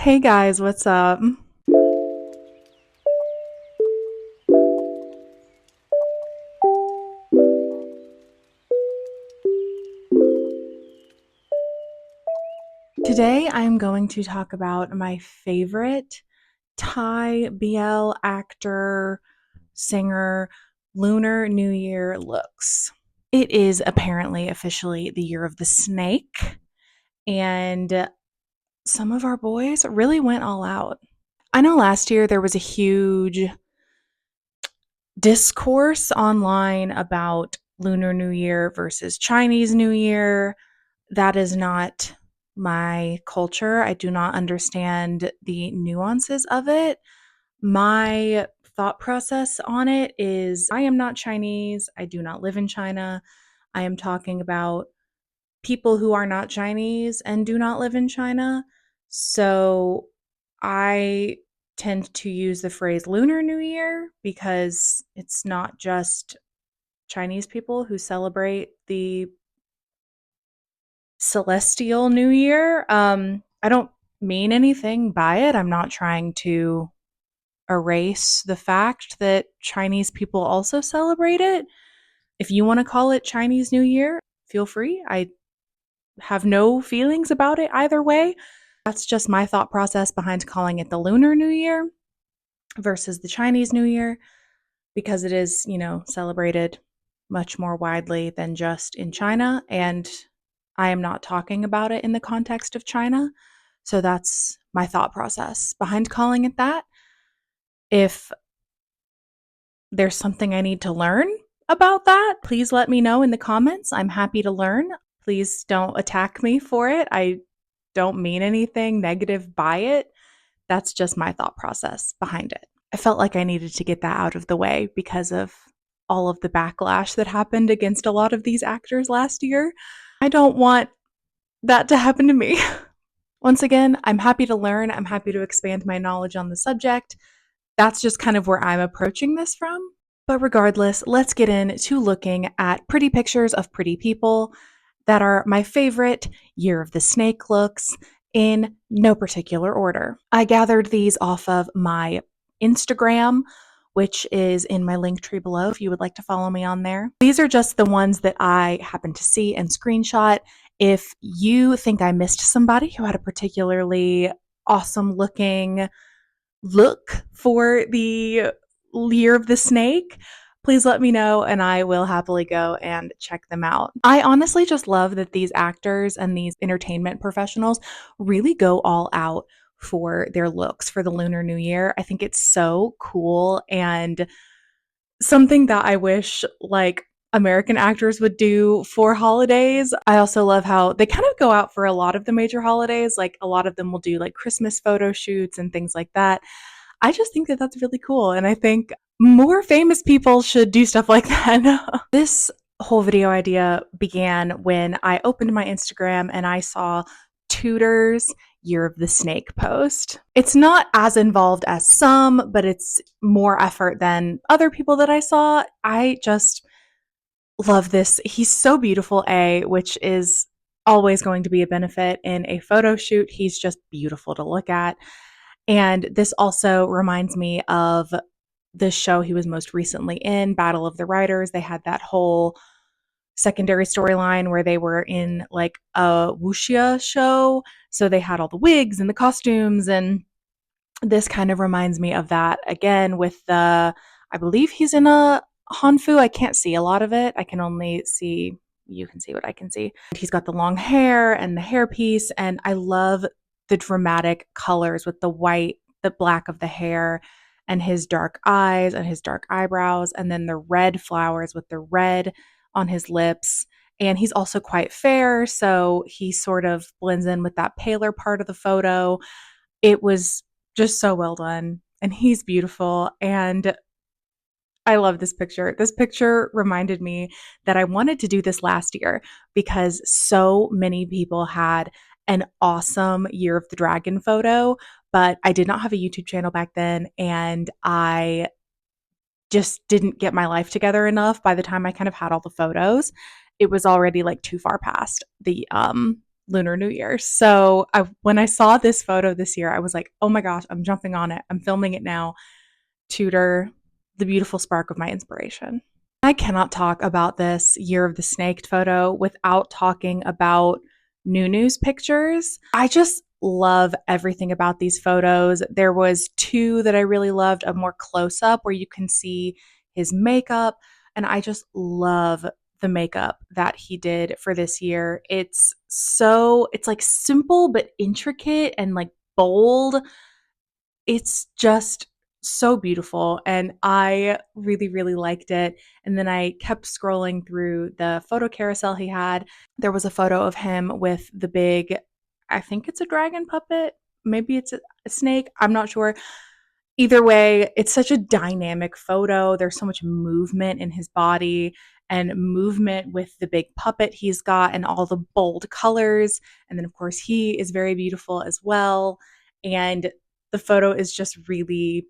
Hey guys, what's up? Today I'm going to talk about my favorite Thai BL actor, singer, Lunar New Year looks. It is apparently officially the year of the snake, and some of our boys really went all out. I know last year there was a huge discourse online about Lunar New Year versus Chinese New Year. That is not my culture. I do not understand the nuances of it. My thought process on it is I am not Chinese. I do not live in China. I am talking about people who are not Chinese and do not live in China. So I tend to use the phrase Lunar New Year because it's not just Chinese people who celebrate the celestial New Year. I don't mean anything by it. I'm not trying to erase the fact that Chinese people also celebrate it. If you want to call it Chinese New Year, feel free. I have no feelings about it either way. That's just my thought process behind calling it the Lunar New Year versus the Chinese New Year because it is, celebrated much more widely than just in China. And I am not talking about it in the context of China. So that's my thought process behind calling it that. If there's something I need to learn about that, please let me know in the comments. I'm happy to learn. Please don't attack me for it. I don't mean anything negative by it. That's just my thought process behind it. I felt like I needed to get that out of the way because of all of the backlash that happened against a lot of these actors last year. I don't want that to happen to me. Once again, I'm happy to learn. I'm happy to expand my knowledge on the subject. That's just kind of where I'm approaching this from. But regardless, let's get into looking at pretty pictures of pretty people that are my favorite Year of the Snake looks in no particular order. I gathered these off of my Instagram, which is in my link tree below if you would like to follow me on there. These are just the ones that I happened to see and screenshot. If you think I missed somebody who had a particularly awesome looking look for the Year of the Snake, please let me know and I will happily go and check them out. I honestly just love that these actors and these entertainment professionals really go all out for their looks for the Lunar New Year. I think it's so cool and something that I wish American actors would do for holidays. I also love how they kind of go out for a lot of the major holidays. Like a lot of them will do like Christmas photo shoots and things like that. I just think that that's really cool. And I think more famous people should do stuff like that. This whole video idea began when I opened my Instagram and I saw Tutor's Year of the Snake post. It's not as involved as some, but it's more effort than other people that I saw. I just love this. He's so beautiful, which is always going to be a benefit in a photo shoot. He's just beautiful to look at. And this also reminds me of the show he was most recently in, Battle of the Writers. They had that whole secondary storyline where they were in like a wuxia show. So they had all the wigs and the costumes. And this kind of reminds me of that again with I believe he's in a Hanfu. I can't see a lot of it. I can only see, you can see what I can see. He's got the long hair and the hairpiece. And I love the dramatic colors with the white, the black of the hair and his dark eyes and his dark eyebrows. And then the red flowers with the red on his lips. And he's also quite fair. So he sort of blends in with that paler part of the photo. It was just so well done. And he's beautiful. And I love this picture. This picture reminded me that I wanted to do this last year because so many people had an awesome Year of the Dragon photo, but I did not have a YouTube channel back then. And I just didn't get my life together enough by the time I kind of had all the photos. It was already like too far past the Lunar New Year. So when I saw this photo this year, I was like, oh my gosh, I'm jumping on it. I'm filming it now. Tutor, the beautiful spark of my inspiration. I cannot talk about this Year of the Snake photo without talking about NuNew's pictures. I just love everything about these photos. There was two that I really loved, a more close up where you can see his makeup, and I just love the makeup that he did for this year. It's like simple but intricate and like bold. It's just so beautiful, and I really, really liked it. And then I kept scrolling through the photo carousel he had. There was a photo of him with the big, I think it's a dragon puppet, maybe it's a snake, I'm not sure. Either way, it's such a dynamic photo. There's so much movement in his body and movement with the big puppet he's got and all the bold colors. And then, of course, he is very beautiful as well. And the photo is just really,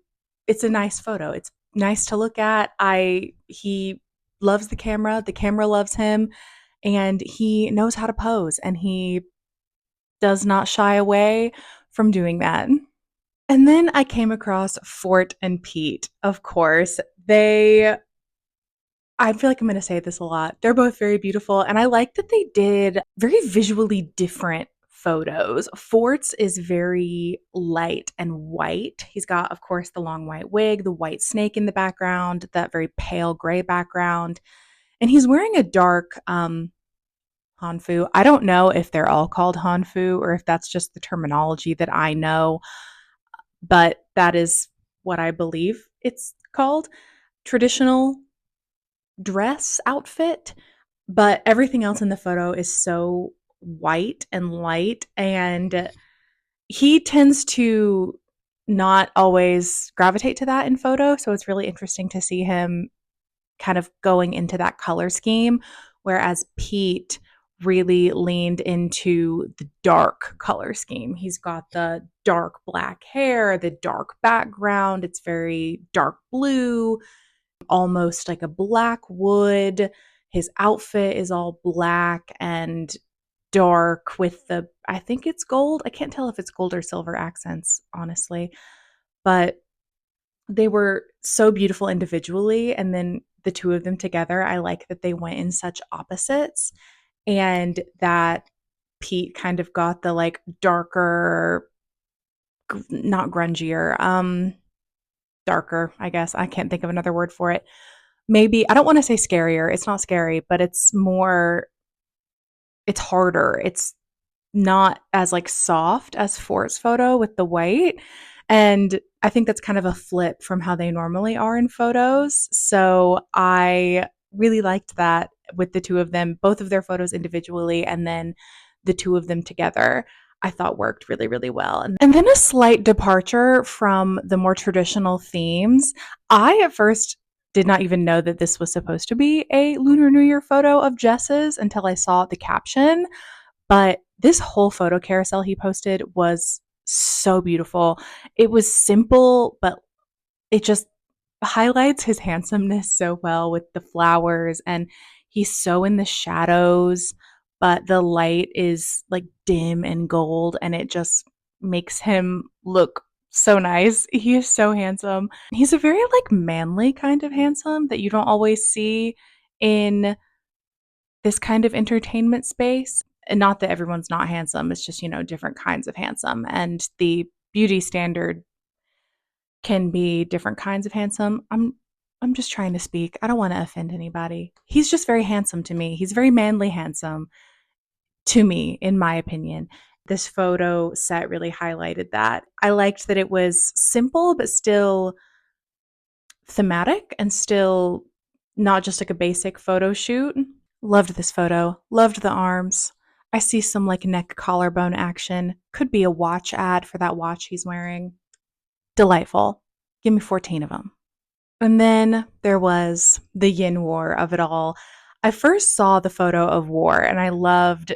it's a nice photo. It's nice to look at. He loves the camera loves him, and he knows how to pose, and he does not shy away from doing that. And then I came across Fort and Pete, of course. I feel like I'm going to say this a lot. They're both very beautiful, and I like that they did very visually different photos. Fort's is very light and white. He's got, of course, the long white wig, the white snake in the background, that very pale gray background, and he's wearing a dark hanfu. I don't know if they're all called hanfu or if that's just the terminology that I know, but that is what I believe it's called. Traditional dress outfit, but everything else in the photo is so white and light, and he tends to not always gravitate to that in photo, so it's really interesting to see him kind of going into that color scheme, whereas Pete really leaned into the dark color scheme. He's got the dark black hair, the dark background, it's very dark blue, almost like a black wood. His outfit is all black and dark with the, I think it's gold. I can't tell if it's gold or silver accents, honestly. But they were so beautiful individually. And then the two of them together, I like that they went in such opposites, and that Pete kind of got the like darker, not grungier, darker, I guess. I can't think of another word for it. Maybe I don't want to say scarier. It's not scary, but it's more, it's harder. It's not as like soft as Fort's photo with the white. And I think that's kind of a flip from how they normally are in photos. So I really liked that with the two of them, both of their photos individually, and then the two of them together, I thought worked really, really well. And then a slight departure from the more traditional themes. I at first did not even know that this was supposed to be a Lunar New Year photo of Jess's until I saw the caption. But this whole photo carousel he posted was so beautiful. It was simple, but it just highlights his handsomeness so well with the flowers, and he's so in the shadows, but the light is like dim and gold, and it just makes him look so nice. He is so handsome. He's a very like manly kind of handsome that you don't always see in this kind of entertainment space. And not that everyone's not handsome, it's just, different kinds of handsome. And the beauty standard can be different kinds of handsome. I'm just trying to speak. I don't want to offend anybody. He's just very handsome to me. He's very manly handsome to me, in my opinion. This photo set really highlighted that. I liked that it was simple, but still thematic and still not just like a basic photo shoot. Loved this photo. Loved the arms. I see some like neck collarbone action. Could be a watch ad for that watch he's wearing. Delightful. Give me 14 of them. And then there was the YinWar of it all. I first saw the photo of War and I loved,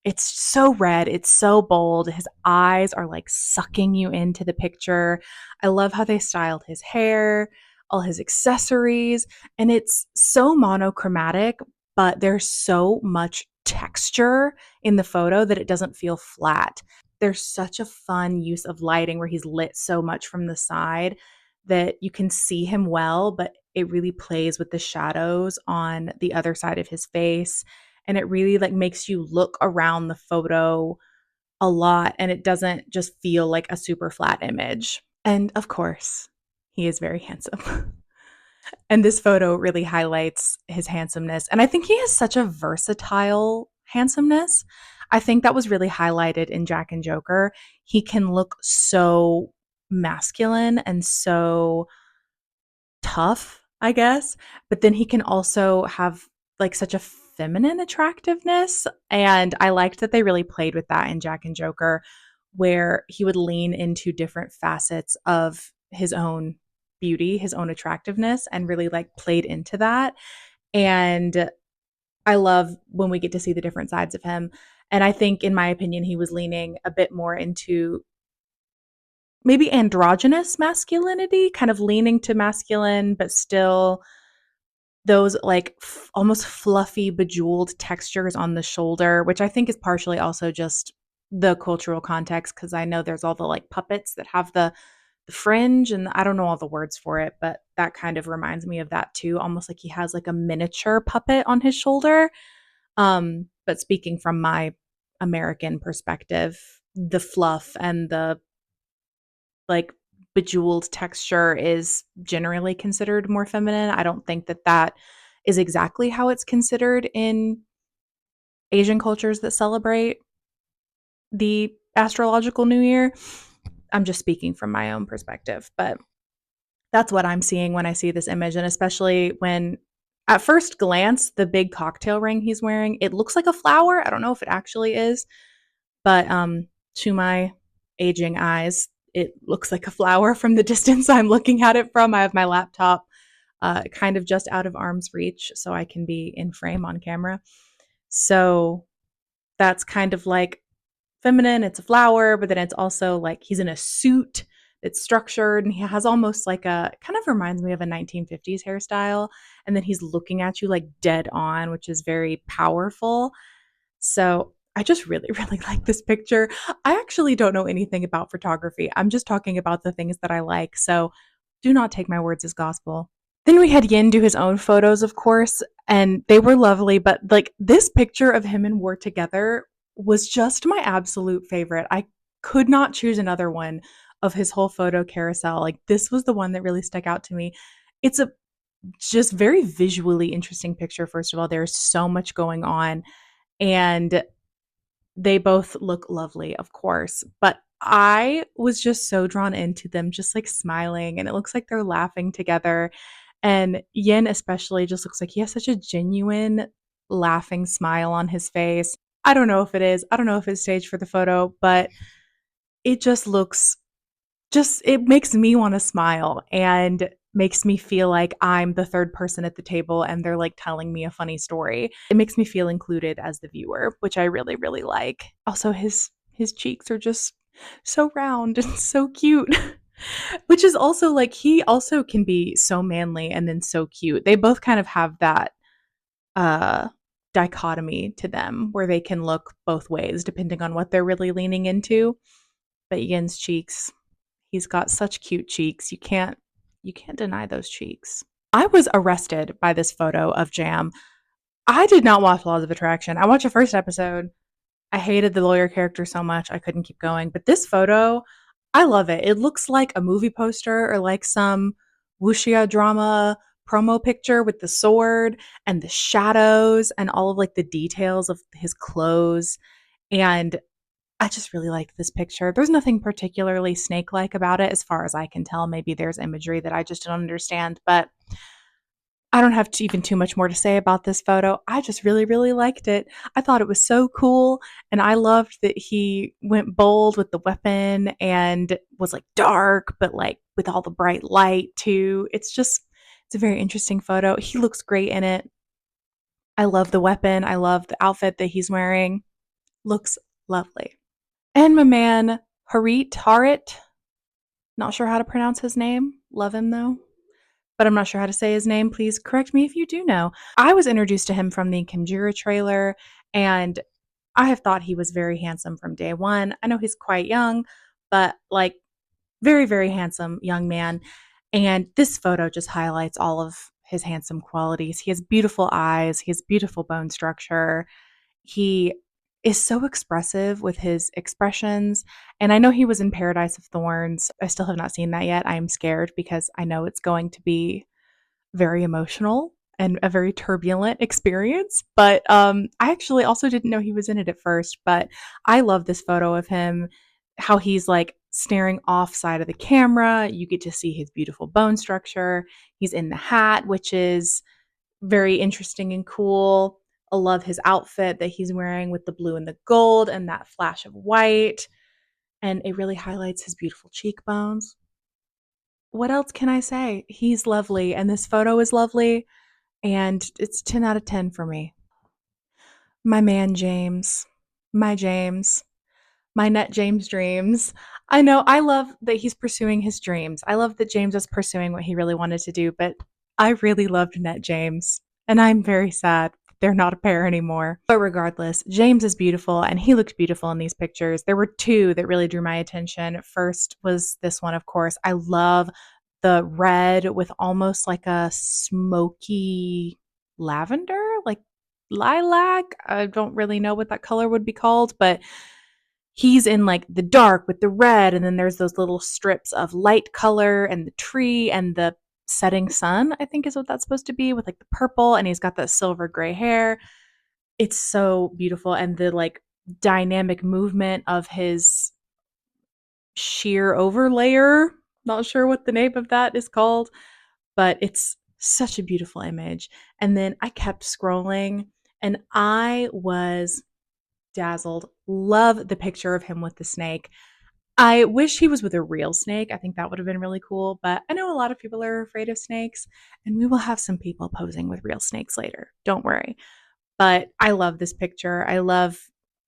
it's so red, it's so bold. His eyes are like sucking you into the picture. I love how they styled his hair, all his accessories, and it's so monochromatic, but there's so much texture in the photo that it doesn't feel flat. There's such a fun use of lighting where he's lit so much from the side that you can see him well, but it really plays with the shadows on the other side of his face. And it really like makes you look around the photo a lot and it doesn't just feel like a super flat image. And of course, he is very handsome. And this photo really highlights his handsomeness. And I think he has such a versatile handsomeness. I think that was really highlighted in Jack and Joker. He can look so masculine and so tough, I guess, but then he can also have like such a feminine attractiveness. And I liked that they really played with that in Jack and Joker, where he would lean into different facets of his own beauty, his own attractiveness, and really like played into that. And I love when we get to see the different sides of him. And I think, in my opinion, he was leaning a bit more into maybe androgynous masculinity, kind of leaning to masculine, but still those like almost fluffy, bejeweled textures on the shoulder, which I think is partially also just the cultural context because I know there's all the like puppets that have the fringe and I don't know all the words for it, but that kind of reminds me of that too, almost like he has like a miniature puppet on his shoulder. But speaking from my American perspective, the fluff and the like bejeweled texture is generally considered more feminine. I don't think that that is exactly how it's considered in Asian cultures that celebrate the astrological new year. I'm just speaking from my own perspective, but that's what I'm seeing when I see this image. And especially when at first glance, the big cocktail ring he's wearing, it looks like a flower. I don't know if it actually is, but to my aging eyes, it looks like a flower from the distance I'm looking at it from. I have my laptop kind of just out of arm's reach so I can be in frame on camera. So that's kind of like feminine. It's a flower, but then it's also like he's in a suit that's structured and he has almost like a kind of reminds me of a 1950s hairstyle. And then he's looking at you like dead on, which is very powerful. So I just really, really like this picture. I actually don't know anything about photography. I'm just talking about the things that I like. So do not take my words as gospel. Then we had Yin do his own photos, of course, and they were lovely. But like this picture of him and War together was just my absolute favorite. I could not choose another one of his whole photo carousel. Like this was the one that really stuck out to me. It's a just very visually interesting picture. First of all, there's so much going on, and they both look lovely, of course, but I was just so drawn into them just, like, smiling, and it looks like they're laughing together, and Yin especially just looks like he has such a genuine laughing smile on his face. I don't know if it is, I don't know if it's staged for the photo, but it just looks just it makes me wanna smile and makes me feel like I'm the third person at the table and they're, like, telling me a funny story. It makes me feel included as the viewer, which I really, really like. Also, his cheeks are just so round and so cute, which is also, like he also can be so manly and then so cute. They both kind of have that, uh, dichotomy to them where they can look both ways depending on what they're really leaning into. But Yin's cheeks, he's got such cute cheeks. You can't deny those cheeks. I was arrested by this photo of Jam. I did not watch Laws of Attraction. I watched the first episode. I hated the lawyer character so much I couldn't keep going. But this photo, I love it. It looks like a movie poster or like some wuxia drama promo picture with the sword and the shadows and all of like the details of his clothes. And I just really liked this picture. There's nothing particularly snake-like about it as far as I can tell. Maybe there's imagery that I just don't understand, but I don't have even too much more to say about this photo. I just really, really liked it. I thought it was so cool, and I loved that he went bold with the weapon and was like dark, but like with all the bright light too. It's a very interesting photo. He looks great in it. I love the weapon. I love the outfit that he's wearing. Looks lovely. And my man, Harit, not sure how to pronounce his name. Love him though, but I'm not sure how to say his name. Please correct me if you do know. I was introduced to him from the Kimjira trailer, And I have thought he was very handsome from day one. I know he's quite young, but like very, very handsome young man. And this photo just highlights all of his handsome qualities. He has beautiful eyes, he has beautiful bone structure. He is so expressive with his expressions. And I know he was in Paradise of Thorns. I still have not seen that yet. I am scared because I know it's going to be very emotional and a very turbulent experience. But I actually also didn't know he was in it at first. But I love this photo of him, how he's like staring off side of the camera. You get to see his beautiful bone structure. He's in the hat, which is very interesting and cool. I love his outfit that he's wearing with the blue and the gold and that flash of white. And it really highlights his beautiful cheekbones. What else can I say? He's lovely, and this photo is lovely, and it's 10 out of 10 for me. My man, James. My James. My net James dreams. I know I love that he's pursuing his dreams. I love that James is pursuing what he really wanted to do, but I really loved net James, and I'm very sad they're not a pair anymore. But regardless, James is beautiful and he looked beautiful in these pictures. There were two that really drew my attention. First was this one, of course. I love the red with almost like a smoky lavender, like lilac. I don't really know what that color would be called, but he's in like the dark with the red, and then there's those little strips of light color and the tree and the setting sun, I think is what that's supposed to be, with like the purple, and he's got that silver gray hair. It's so beautiful, and the like dynamic movement of his sheer overlayer, not sure what the name of that is called, but it's such a beautiful image. And then I kept scrolling and I was dazzled. Love the picture of him with the snake. I wish he was with a real snake. I think that would have been really cool, but I know a lot of people are afraid of snakes, and we will have some people posing with real snakes later. Don't worry. But I love this picture. I love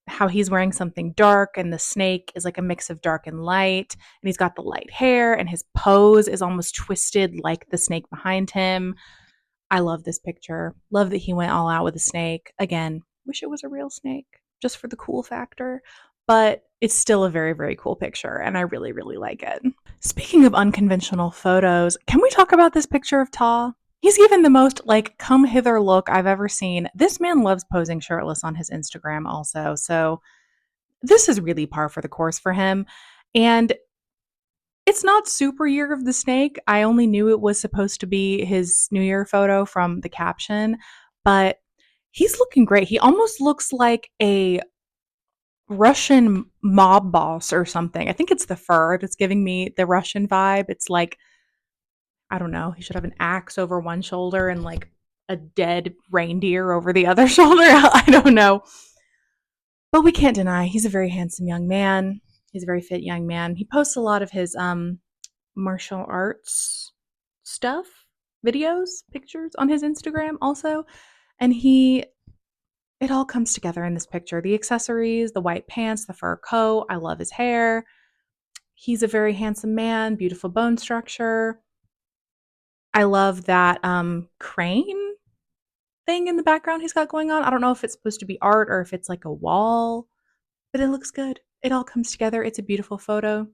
how he's wearing something dark, and the snake is like a mix of dark and light, and he's got the light hair, and his pose is almost twisted like the snake behind him. I love this picture. Love that he went all out with a snake. Again, wish it was a real snake just for the cool factor, but it's still a very, very cool picture, and I really, really like it. Speaking of unconventional photos, can we talk about this picture of Ta? He's given the most like come hither look I've ever seen. This man loves posing shirtless on his Instagram also. So this is really par for the course for him. And it's not super Year of the Snake. I only knew it was supposed to be his New Year photo from the caption, but he's looking great. He almost looks like a Russian mob boss or something. I think it's the fur that's giving me the Russian vibe. It's like, I don't know, he should have an axe over one shoulder and like a dead reindeer over the other shoulder. I don't know. But we can't deny he's a very handsome young man. He's a very fit young man. He posts a lot of his martial arts stuff, videos, pictures on his Instagram also. And it all comes together in this picture. The accessories, the white pants, the fur coat. I love his hair. He's a very handsome man, beautiful bone structure. I love that crane thing in the background he's got going on. I don't know if it's supposed to be art or if it's like a wall, but it looks good. It all comes together. It's a beautiful photo.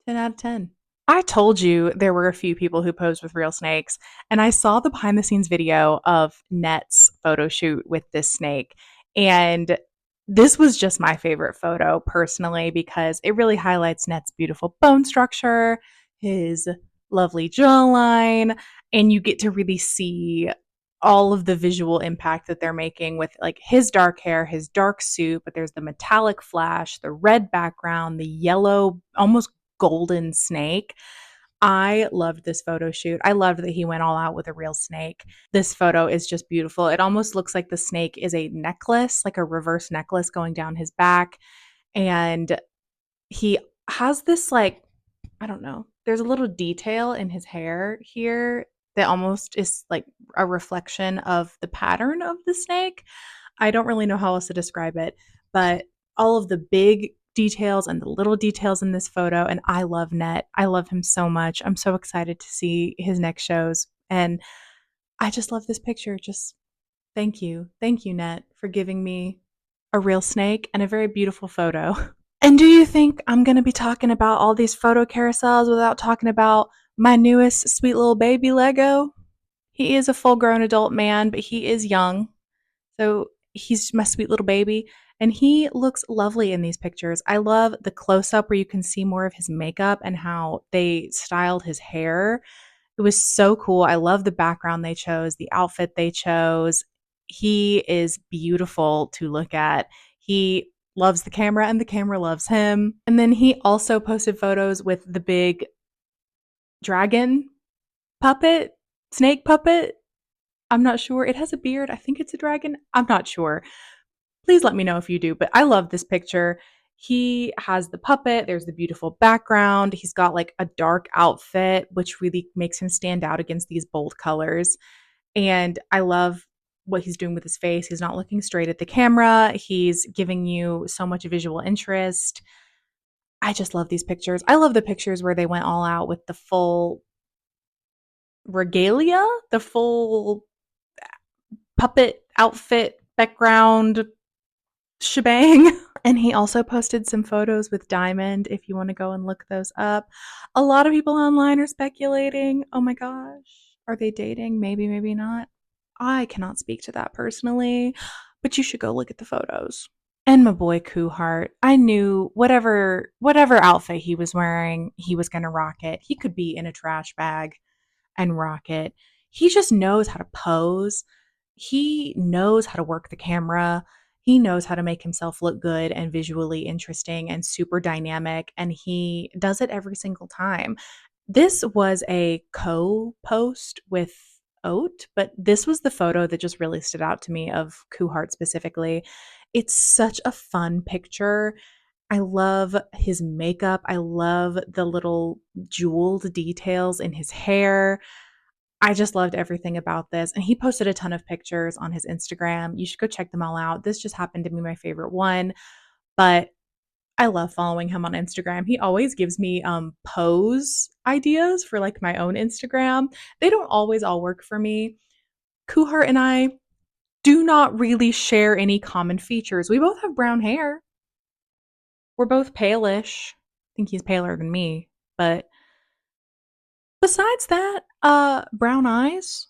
10 out of 10. I told you there were a few people who posed with real snakes, and I saw the behind the scenes video of Net's photo shoot with this snake. And this was just my favorite photo personally because it really highlights Net's beautiful bone structure, his lovely jawline, and you get to really see all of the visual impact that they're making with like his dark hair, his dark suit, but there's the metallic flash, the red background, the yellow, almost golden snake. I loved this photo shoot. I loved that he went all out with a real snake. This photo is just beautiful. It almost looks like the snake is a necklace, like a reverse necklace going down his back. And he has this, like, I don't know, there's a little detail in his hair here that almost is like a reflection of the pattern of the snake. I don't really know how else to describe it, but all of the big details and the little details in this photo. And I love Net. I love him so much. I'm so excited to see his next shows. And I just love this picture. Just thank you. Thank you, Net, for giving me a real snake, and a very beautiful photo. And do you think I'm going to be talking about all these photo carousels without talking about my newest sweet little baby Lego? He is a full grown adult man, but he is young. So he's my sweet little baby. And he looks lovely in these pictures. I love the close up where you can see more of his makeup and how they styled his hair. It was so cool. I love the background they chose, the outfit they chose. He is beautiful to look at. He loves the camera and the camera loves him. And then he also posted photos with the big dragon puppet, snake puppet. I'm not sure. It has a beard. I think it's a dragon. I'm not sure. Please let me know if you do, but I love this picture. He has the puppet, there's the beautiful background. He's got like a dark outfit, which really makes him stand out against these bold colors. And I love what he's doing with his face. He's not looking straight at the camera, he's giving you so much visual interest. I just love these pictures. I love the pictures where they went all out with the full regalia, the full puppet outfit background shebang. And he also posted some photos with Diamond if you want to go and look those up. A lot of people online are speculating, oh my gosh, are they dating? Maybe, maybe not. I cannot speak to that personally, but you should go look at the photos. And my boy Cooheart, I knew whatever outfit he was wearing, he was gonna rock it. He could be in a trash bag and rock it. He just knows how to pose. He knows how to work the camera. He knows how to make himself look good and visually interesting and super dynamic. And he does it every single time. This was a co post with Oat, but this was the photo that just really stood out to me of Cooheart specifically. It's such a fun picture. I love his makeup. I love the little jeweled details in his hair. I just loved everything about this. And he posted a ton of pictures on his Instagram. You should go check them all out. This just happened to be my favorite one, but I love following him on Instagram. He always gives me pose ideas for like my own Instagram. They don't always all work for me. Cooheart and I do not really share any common features. We both have brown hair. We're both palish. I think he's paler than me, but besides that, brown eyes.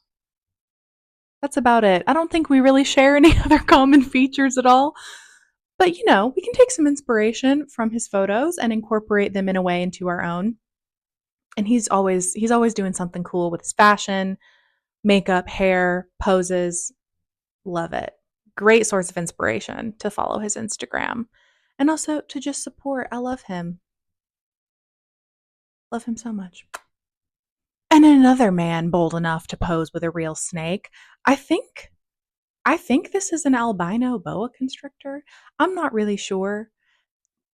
That's about it. I don't think we really share any other common features at all. But you know, we can take some inspiration from his photos and incorporate them in a way into our own. And he's always doing something cool with his fashion, makeup, hair, poses. Love it. Great source of inspiration to follow his Instagram. And also to just support. I love him. Love him so much. And another man bold enough to pose with a real snake. I think I think this is an albino boa constrictor. I'm not really sure.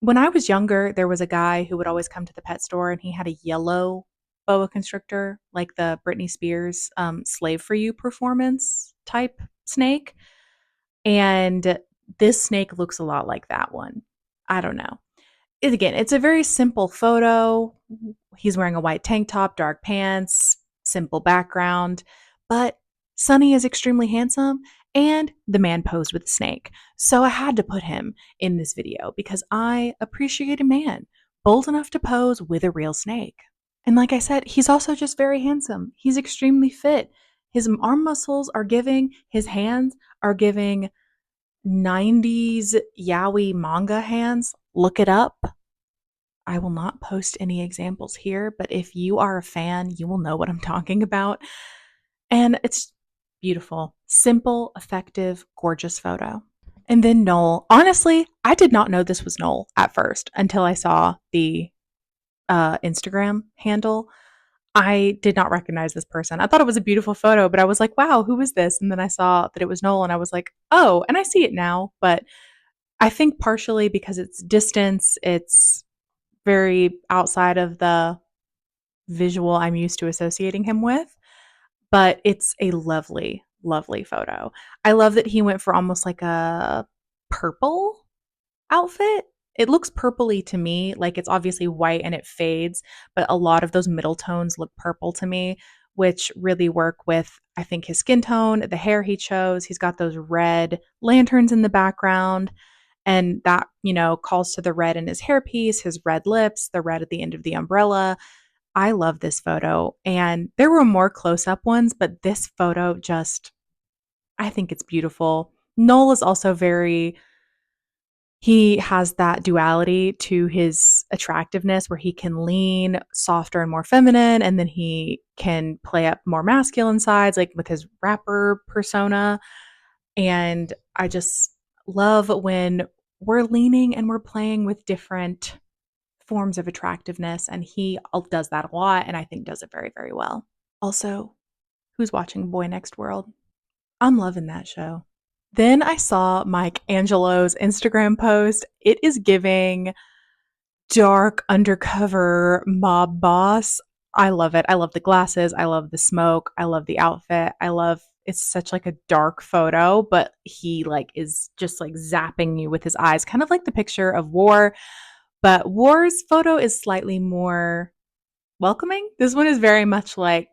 When I was younger, there was a guy who would always come to the pet store and he had a yellow boa constrictor, like the Britney Spears Slave for You performance type snake. And this snake looks a lot like that one. I don't know. Again, it's a very simple photo. He's wearing a white tank top, dark pants, simple background, but Sonny is extremely handsome and the man posed with a snake. So I had to put him in this video because I appreciate a man bold enough to pose with a real snake. And like I said, he's also just very handsome. He's extremely fit. His arm muscles are giving, his hands are giving 90s yaoi manga hands. Look it up. I will not post any examples here, but if you are a fan, you will know what I'm talking about. And it's beautiful, simple, effective, gorgeous photo. And then Noeul. Honestly, I did not know this was Noeul at first until I saw the Instagram handle. I did not recognize this person. I thought it was a beautiful photo, but I was like, wow, who is this? And then I saw that it was Noeul and I was like, oh, and I see it now. But I think partially because it's distance, it's very outside of the visual I'm used to associating him with, but it's a lovely, lovely photo. I love that he went for almost like a purple outfit. It looks purpley to me, like it's obviously white and it fades, but a lot of those middle tones look purple to me, which really work with, I think, his skin tone, the hair he chose. He's got those red lanterns in the background. And that, calls to the red in his hairpiece, his red lips, the red at the end of the umbrella. I love this photo. And there were more close up ones, but this photo just, I think it's beautiful. Noeul is also he has that duality to his attractiveness where he can lean softer and more feminine, and then he can play up more masculine sides, like with his rapper persona. And I just love when we're leaning and we're playing with different forms of attractiveness. And he does that a lot, and I think does it very, very well. Also, who's watching Boy Next World? I'm loving that show. Then I saw Mike Angelo's Instagram post. It is giving dark undercover mob boss. I love it. I love the glasses. I love the smoke. I love the outfit. I love it's such like a dark photo, but he like is just like zapping you with his eyes, kind of like the picture of War. But War's photo is slightly more welcoming. This one is very much like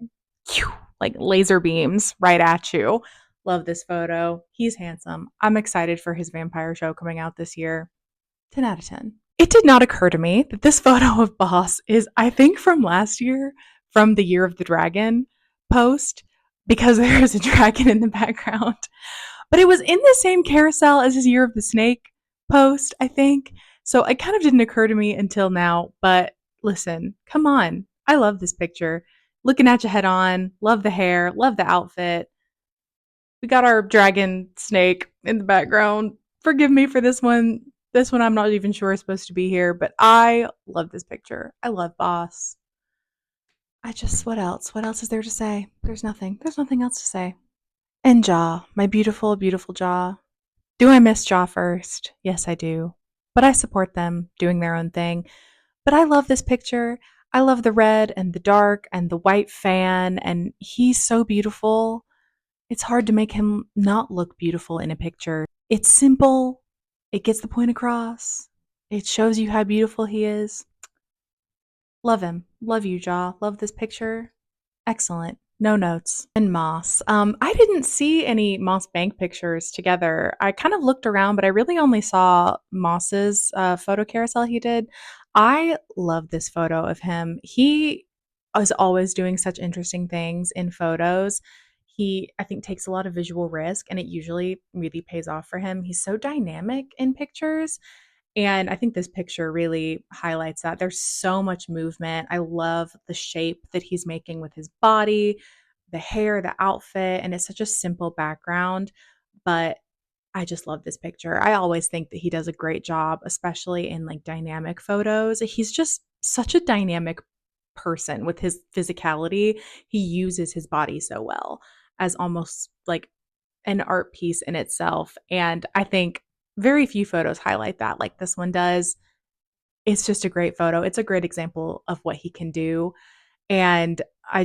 laser beams right at you. Love this photo. He's handsome. I'm excited for his vampire show coming out this year. 10 out of 10. It did not occur to me that this photo of Boss is, I think, from last year, from the Year of the Dragon post, because there is a dragon in the background. But it was in the same carousel as his Year of the Snake post, I think. So it kind of didn't occur to me until now. But listen, come on. I love this picture. Looking at you head on. Love the hair. Love the outfit. We got our dragon snake in the background. Forgive me for this one. This one I'm not even sure is supposed to be here, but I love this picture. I love Boss. What else? What else is there to say? There's nothing. There's nothing else to say. And Jaw, my beautiful, beautiful Jaw. Do I miss Jaw first? Yes, I do. But I support them doing their own thing. But I love this picture. I love the red and the dark and the white fan, and he's so beautiful. It's hard to make him not look beautiful in a picture. It's simple. It gets the point across. It shows you how beautiful he is. Love him. Love you, Jaw. Love this picture. Excellent. No notes. And Moss. I didn't see any Moss Bank pictures together. I kind of looked around, but I really only saw Moss's photo carousel he did. I love this photo of him. He is always doing such interesting things in photos. He, I think, takes a lot of visual risk, and it usually really pays off for him. He's so dynamic in pictures, and I think this picture really highlights that. There's so much movement. I love the shape that he's making with his body, the hair, the outfit, and it's such a simple background, but I just love this picture. I always think that he does a great job, especially in like dynamic photos. He's just such a dynamic person with his physicality. He uses his body so well as almost like an art piece in itself. And I think very few photos highlight that like this one does. It's just a great photo. It's a great example of what he can do. And I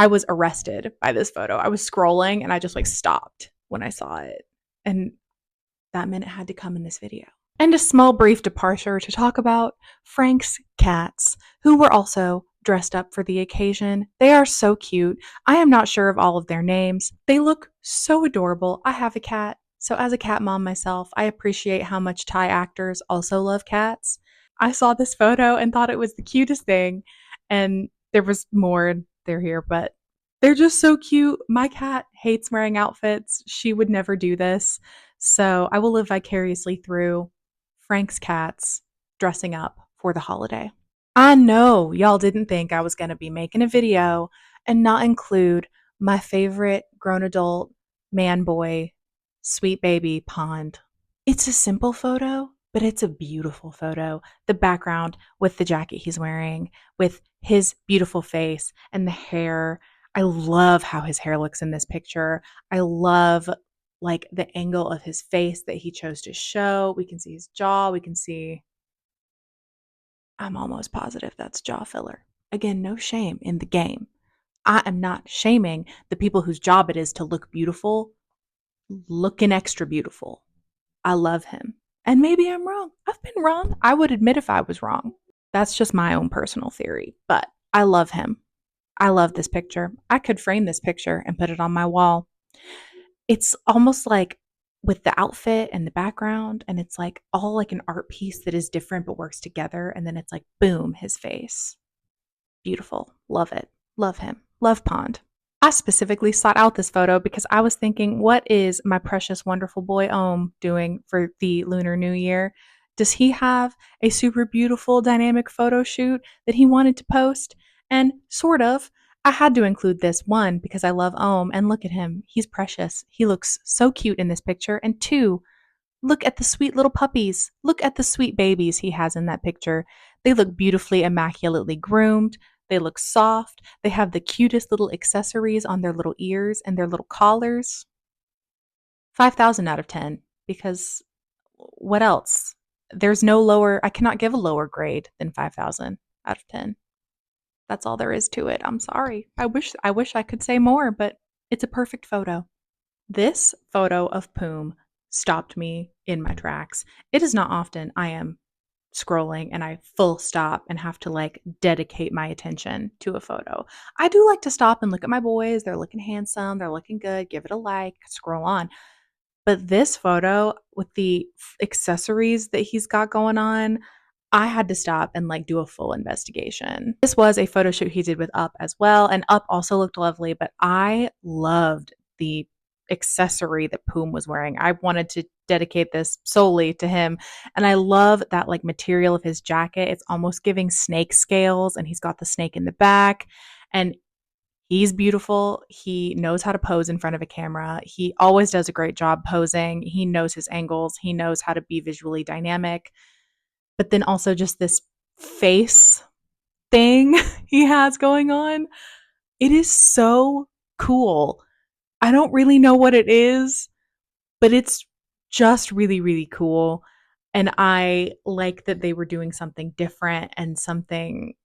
was arrested by this photo. I was scrolling and I just like stopped when I saw it. And that meant it had to come in this video. And a small brief departure to talk about Frank's cats, who were also dressed up for the occasion. They are so cute. I am not sure of all of their names. They look so adorable. I have a cat, so as a cat mom myself, I appreciate how much Thai actors also love cats. I saw this photo and thought it was the cutest thing, and there was more there here, but they're just so cute. My cat hates wearing outfits. She would never do this. So I will live vicariously through Frank's cats dressing up for the holiday. I know y'all didn't think I was going to be making a video and not include my favorite grown adult man boy, sweet baby Pond. It's a simple photo, but it's a beautiful photo. The background with the jacket he's wearing, with his beautiful face and the hair. I love how his hair looks in this picture. I love like the angle of his face that he chose to show. We can see his jaw. We can see, I'm almost positive that's jaw filler. Again, no shame in the game. I am not shaming the people whose job it is to look beautiful, looking extra beautiful. I love him. And maybe I'm wrong. I've been wrong. I would admit if I was wrong. That's just my own personal theory, but I love him. I love this picture. I could frame this picture and put it on my wall. It's almost like with the outfit and the background, and it's like all like an art piece that is different but works together, and then it's like boom, his face. Beautiful. Love it. Love him. Love Pond. I specifically sought out this photo because I was thinking, what is my precious, wonderful boy Ohm doing for the Lunar New Year? Does he have a super beautiful, dynamic photo shoot that he wanted to post? And sort of. I had to include this, one, because I love Ohm, and look at him. He's precious. He looks so cute in this picture. And two, look at the sweet little puppies. Look at the sweet babies he has in that picture. They look beautifully, immaculately groomed. They look soft. They have the cutest little accessories on their little ears and their little collars. 5,000 out of 10, because what else? There's no lower, I cannot give a lower grade than 5,000 out of 10. That's all there is to it. I'm sorry. I wish I could say more, but it's a perfect photo. This photo of Poom stopped me in my tracks. It is not often I am scrolling and I full stop and have to like dedicate my attention to a photo. I do like to stop and look at my boys. They're looking handsome, they're looking good, give it a like, scroll on. But this photo with the accessories that he's got going on, I had to stop and like do a full investigation. This was a photo shoot he did with Up as well, and Up also looked lovely, but I loved the accessory that Poom was wearing. I wanted to dedicate this solely to him, and I love that like material of his jacket. It's almost giving snake scales, and he's got the snake in the back, and he's beautiful. He knows how to pose in front of a camera. He always does a great job posing. He knows his angles. He knows how to be visually dynamic. But then also just this face thing he has going on. It is so cool. I don't really know what it is, but it's just really, really cool. And I like that they were doing something different and something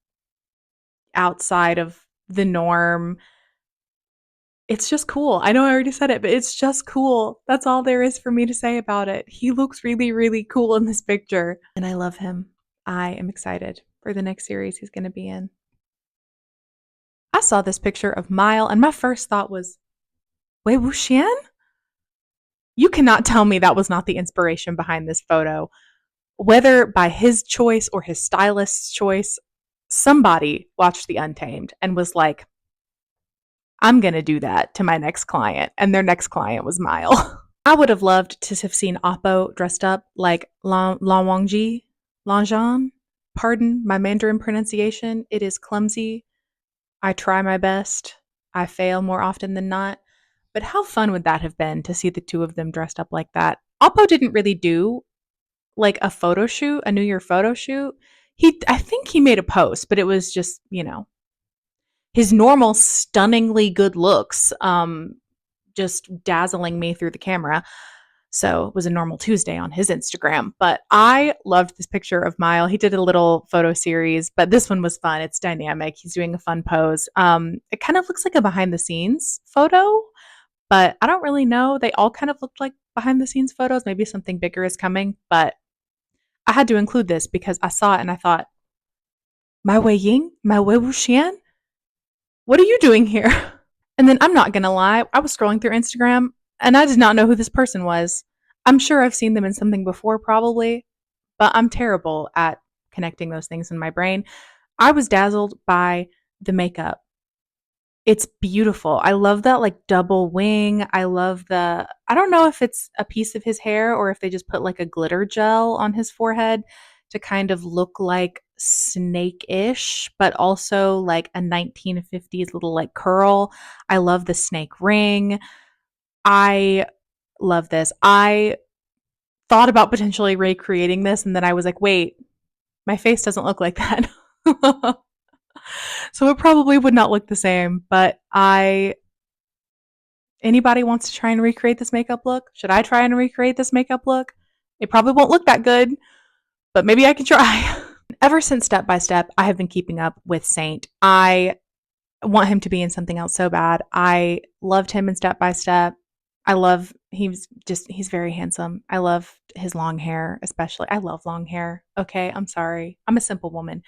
outside of the norm. It's just cool. I know I already said it, but it's just cool. That's all there is for me to say about it. He looks really, really cool in this picture, and I love him. I am excited for the next series he's going to be in. I saw this picture of Mile, and my first thought was, Wei Wuxian? You cannot tell me that was not the inspiration behind this photo. Whether by his choice or his stylist's choice, somebody watched The Untamed and was like, I'm going to do that to my next client. And their next client was Mile. I would have loved to have seen Oppo dressed up like Lan Wangji, Lanzhan. Pardon my Mandarin pronunciation. It is clumsy. I try my best. I fail more often than not. But how fun would that have been to see the two of them dressed up like that? Oppo didn't really do like a photo shoot, a New Year photo shoot. I think he made a post, but it was just, his normal stunningly good looks, just dazzling me through the camera. So it was a normal Tuesday on his Instagram. But I loved this picture of Mile. He did a little photo series, but this one was fun. It's dynamic. He's doing a fun pose. It kind of looks like a behind the scenes photo, but I don't really know. They all kind of looked like behind the scenes photos. Maybe something bigger is coming, but I had to include this because I saw it and I thought, my Wei Ying, my Wei Wuxian, what are you doing here? And then I'm not going to lie, I was scrolling through Instagram and I did not know who this person was. I'm sure I've seen them in something before, probably, but I'm terrible at connecting those things in my brain. I was dazzled by the makeup. It's beautiful. I love that like double wing. I don't know if it's a piece of his hair or if they just put like a glitter gel on his forehead to kind of look like snake-ish, but also like a 1950s little like curl. I love the snake ring. I love this. I thought about potentially recreating this and then I was like, wait, my face doesn't look like that. So it probably would not look the same, but anybody wants to try and recreate this makeup look? Should I try and recreate this makeup look? It probably won't look that good, but maybe I can try. Ever since Step by Step, I have been keeping up with Saint. I want him to be in something else so bad. I loved him in Step by Step. He's very handsome. I love his long hair, especially. I love long hair. Okay, I'm sorry. I'm a simple woman.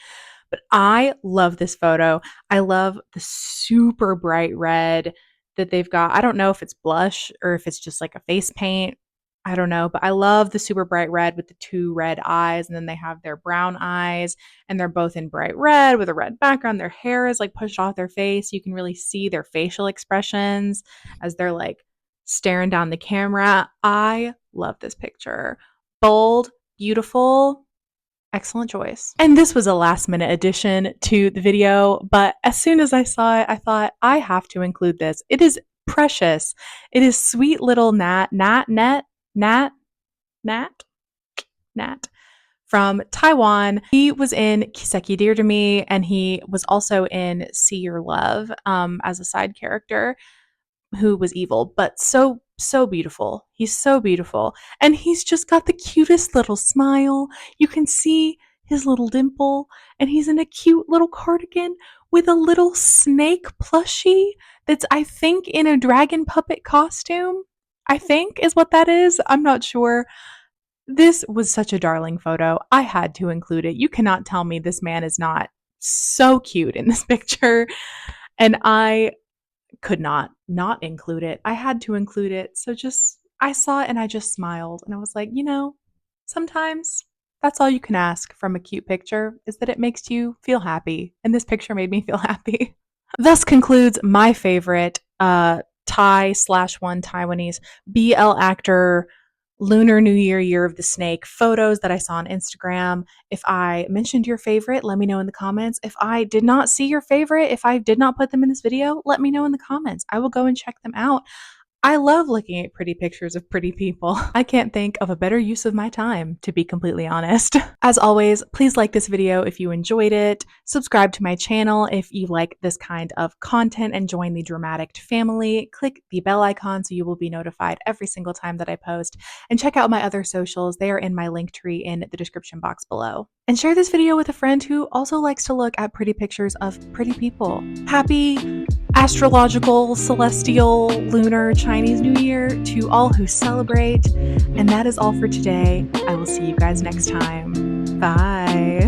But I love this photo. I love the super bright red that they've got. I don't know if it's blush or if it's just like a face paint. I don't know, but I love the super bright red with the two red eyes, and then they have their brown eyes, and they're both in bright red with a red background. Their hair is like pushed off their face. You can really see their facial expressions as they're like staring down the camera. I love this picture. Bold, beautiful, excellent choice. And this was a last minute addition to the video, but as soon as I saw it, I thought I have to include this. It is precious. It is sweet little Nat, Nat from Taiwan. He was in Kiseki Dear to Me, and he was also in See Your Love as a side character who was evil, but so beautiful. He's so beautiful. And he's just got the cutest little smile. You can see his little dimple, and he's in a cute little cardigan with a little snake plushie that's, I think, in a dragon puppet costume. I think is what that is. I'm not sure. This was such a darling photo. I had to include it. You cannot tell me this man is not so cute in this picture. And I could not include it. I had to include it. So just, I saw it and I just smiled. And I was like, sometimes that's all you can ask from a cute picture, is that it makes you feel happy. And this picture made me feel happy. Thus concludes my favorite Thai/one Taiwanese BL actor Lunar New Year, Year of the Snake photos that I saw on Instagram. If I mentioned your favorite, let me know in the comments. If I did not see your favorite, if I did not put them in this video, let me know in the comments. I will go and check them out. I love looking at pretty pictures of pretty people. I can't think of a better use of my time, to be completely honest. As always, please like this video if you enjoyed it. Subscribe to my channel if you like this kind of content and join the Dramatic family. Click the bell icon so you will be notified every single time that I post. And check out my other socials. They are in my link tree in the description box below. And share this video with a friend who also likes to look at pretty pictures of pretty people. Happy astrological, celestial, lunar, Chinese New Year to all who celebrate. And that is all for today. I will see you guys next time. Bye.